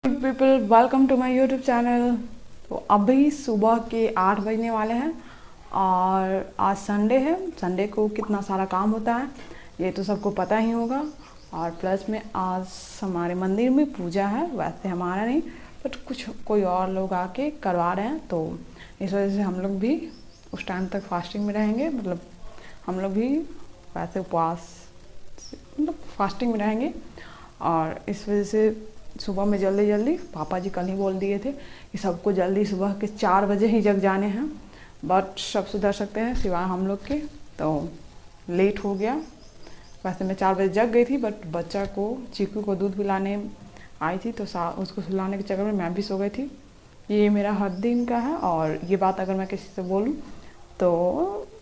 People welcome to my YouTube channel. तो अभी सुबह के 8 बजने वाले हैं और आज संडे है। संडे को कितना सारा काम होता है ये तो सबको पता ही होगा। और प्लस में आज हमारे मंदिर में पूजा है, वैसे हमारा नहीं बट कुछ कोई और लोग आके करवा रहे हैं, तो इस वजह से हम लोग भी उस टाइम तक फास्टिंग में रहेंगे। मतलब हम लोग भी वैसे उपवास मतलब फास्टिंग में रहेंगे। और इस वजह से सुबह में जल्दी जल्दी पापा जी कल ही बोल दिए थे कि सबको जल्दी सुबह के 4 बजे ही जग जाने हैं, बट सब सुधर सकते हैं सिवाय हम लोग के। तो लेट हो गया। वैसे मैं 4 बजे जग गई थी, बट बच्चा को चीकू को दूध पिलाने आई थी तो उसको सुलाने के चक्कर में मैं भी सो गई थी। ये मेरा हर दिन का है और ये बात अगर मैं किसी से बोलूँ तो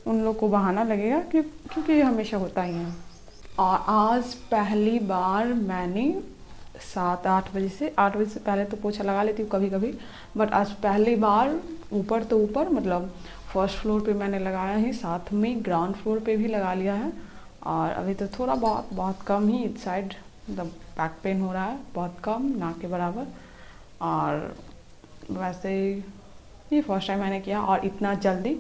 उन लोग को बहाना लगेगा क्योंकि ये हमेशा होता ही है। और आज पहली बार मैंने 7-8 बजे से 8 बजे से पहले तो पोछा लगा लेती हूँ कभी कभी, बट आज पहली बार ऊपर तो ऊपर मतलब फर्स्ट फ्लोर पे मैंने लगाया है, साथ में ग्राउंड फ्लोर पे भी लगा लिया है। और अभी तो थोड़ा बहुत कम ही इस साइड मतलब बैक पेन हो रहा है, बहुत कम, ना के बराबर। और वैसे ये फर्स्ट टाइम मैंने किया और इतना जल्दी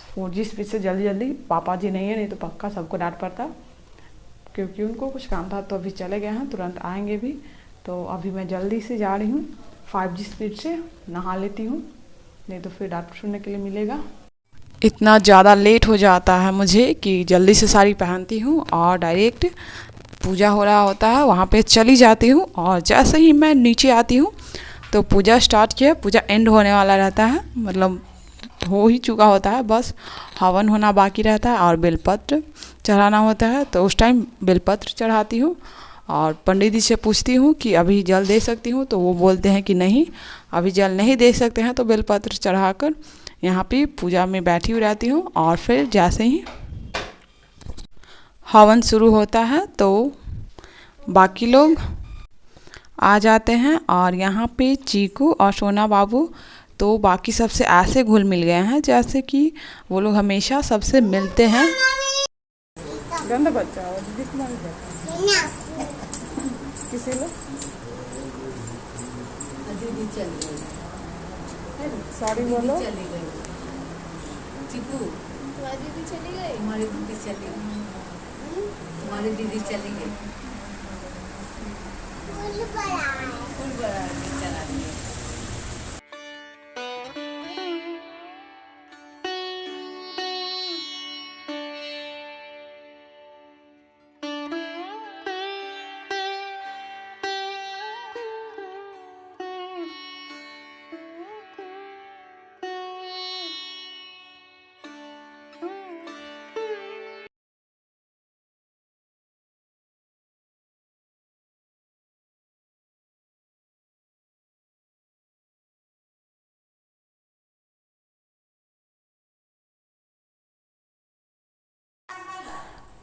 4G स्पीड से जल्दी पापा जी नहीं है, नहीं तो पक्का सबको डांट पड़ता क्योंकि उनको कुछ काम था। तो अभी चले गए हैं, तुरंत आएंगे भी। तो अभी मैं जल्दी से जा रही हूँ 5G स्पीड से, नहा लेती हूँ, नहीं तो फिर डांट सुनने के लिए मिलेगा। इतना ज़्यादा लेट हो जाता है मुझे कि जल्दी से साड़ी पहनती हूँ और डायरेक्ट पूजा हो रहा होता है वहाँ पे चली जाती हूँ। और जैसे ही मैं नीचे आती हूँ तो पूजा स्टार्ट किया, पूजा एंड होने वाला रहता है, मतलब हो ही चुका होता है, बस हवन होना बाकी रहता है और बेलपत्र चढ़ाना होता है। तो उस टाइम बेलपत्र चढ़ाती हूँ और पंडित जी से पूछती हूँ कि अभी जल दे सकती हूँ, तो वो बोलते हैं कि नहीं अभी जल नहीं दे सकते हैं। तो बेलपत्र चढ़ाकर यहाँ पे पूजा में बैठी हुई रहती हूँ और फिर जैसे ही हवन शुरू होता है तो बाकी लोग आ जाते हैं। और यहाँ पे चीकू और सोना बाबू तो बाकी सबसे ऐसे घुल मिल गए हैं जैसे कि वो लोग हमेशा सबसे मिलते हैं। गंदा बच्चा किसी लोग दीदी चली गई, सॉरी बोलो। चली गई चिकू, तुम्हारी दीदी चली गई। तुम्हारी दीदी चली गई, तुम्हारी दीदी चली गई। फूल बड़ा चला दिया।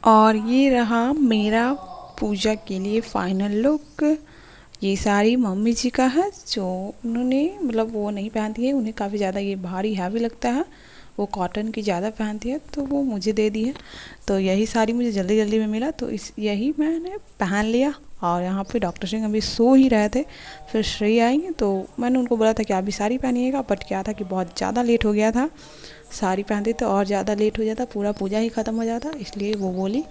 और ये रहा मेरा पूजा के लिए फाइनल लुक। ये साड़ी मम्मी जी का है जो उन्होंने मतलब वो नहीं पहनती है, उन्हें काफ़ी ज़्यादा ये भारी हैवी लगता है, वो कॉटन की ज़्यादा पहनती है, तो वो मुझे दे दी है। तो यही साड़ी मुझे जल्दी जल्दी में मिला तो यही मैंने पहन लिया। और यहाँ पे डॉक्टर सिंह अभी सो ही रहे थे, फिर श्रेय आई तो मैंने उनको बोला था कि आप भी साड़ी पहनिएगा, बट क्या था कि बहुत ज़्यादा लेट हो गया था, साड़ी पहनते तो और ज़्यादा लेट हो जाता, पूरा पूजा ही ख़त्म हो जाता। इसलिए वो बोली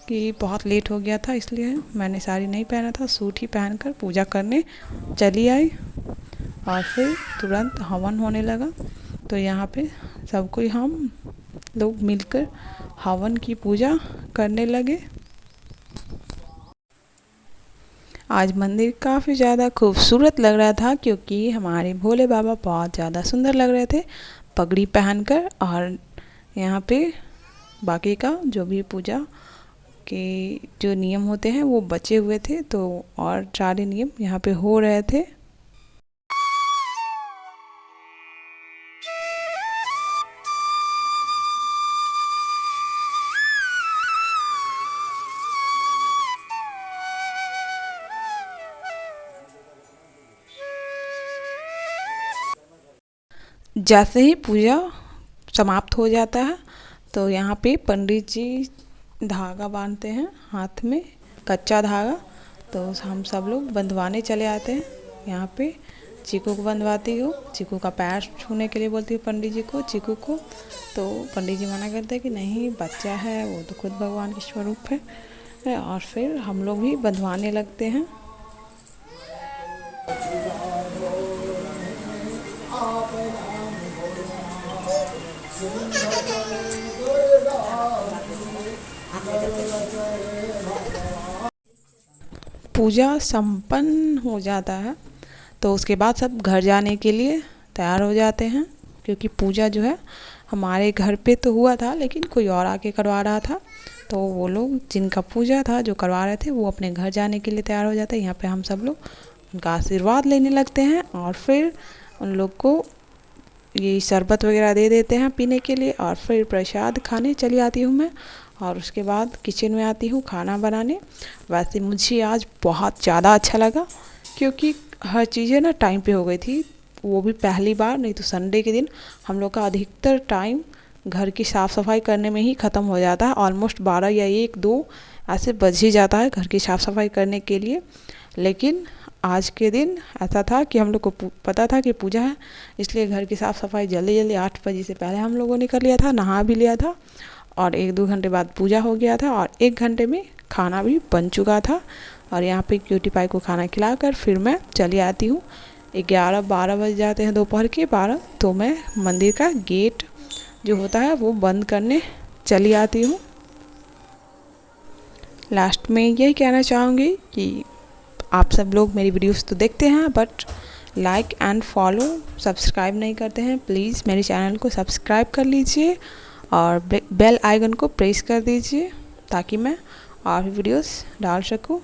कि बहुत लेट हो गया था, इसलिए मैंने साड़ी नहीं पहना था, सूट ही पहनकर पूजा करने चली आई। और फिर तुरंत हवन होने लगा, तो यहाँ पे सब कोई हम लोग मिलकर हवन की पूजा करने लगे। आज मंदिर काफ़ी ज़्यादा खूबसूरत लग रहा था क्योंकि हमारे भोले बाबा बहुत ज़्यादा सुंदर लग रहे थे पगड़ी पहनकर। और यहाँ पे बाकी का जो भी पूजा के जो नियम होते हैं वो बचे हुए थे, तो और सारे नियम यहाँ पे हो रहे थे। जैसे ही पूजा समाप्त हो जाता है तो यहाँ पे पंडित जी धागा बांधते हैं हाथ में, कच्चा धागा, तो हम सब लोग बंधवाने चले आते हैं। यहाँ पे चीकू को बंधवाती हूँ। चीकू का पैर छूने के लिए बोलती हूँ पंडित जी को, चीकू को। तो पंडित जी मना करते हैं कि नहीं, बच्चा है, वो तो खुद भगवान के स्वरूप है। और फिर हम लोग भी बंधवाने लगते हैं। पूजा संपन्न हो जाता है तो उसके बाद सब घर जाने के लिए तैयार हो जाते हैं, क्योंकि पूजा जो है हमारे घर पे तो हुआ था, लेकिन कोई और आके करवा रहा था। तो वो लोग जिनका पूजा था, जो करवा रहे थे, वो अपने घर जाने के लिए तैयार हो जाते हैं। यहाँ पे हम सब लोग उनका आशीर्वाद लेने लगते हैं और फिर उन लोग को ये शरबत वगैरह दे देते हैं पीने के लिए। और फिर प्रसाद खाने चली आती हूँ मैं, और उसके बाद किचन में आती हूँ खाना बनाने। वैसे मुझे आज बहुत ज़्यादा अच्छा लगा, क्योंकि हर चीज़ें ना टाइम पे हो गई थी, वो भी पहली बार। नहीं तो संडे के दिन हम लोग का अधिकतर टाइम घर की साफ़ सफाई करने में ही ख़त्म हो जाता है। ऑलमोस्ट 12 या 1-2 ऐसे बज ही जाता है घर की साफ़ सफाई करने के लिए। लेकिन आज के दिन ऐसा था कि हम लोग को पता था कि पूजा है, इसलिए घर की साफ़ सफाई जल्दी जल्दी 8 बजे से पहले हम लोगों ने कर लिया था, नहा भी लिया था। और 1-2 घंटे बाद पूजा हो गया था और 1 घंटे में खाना भी बन चुका था। और यहाँ पे क्यूटी पाई को खाना खिलाकर फिर मैं चली आती हूँ। 11-12 बज जाते हैं, दोपहर के 12। तो मैं मंदिर का गेट जो होता है वो बंद करने चली आती हूँ। लास्ट में यही कहना चाहूँगी कि आप सब लोग मेरी वीडियोस तो देखते हैं, but like and follow subscribe नहीं करते हैं। प्लीज़ मेरे चैनल को सब्सक्राइब कर लीजिए और बेल आइकन को प्रेस कर दीजिए, ताकि मैं और भी वीडियोस डाल सकूं।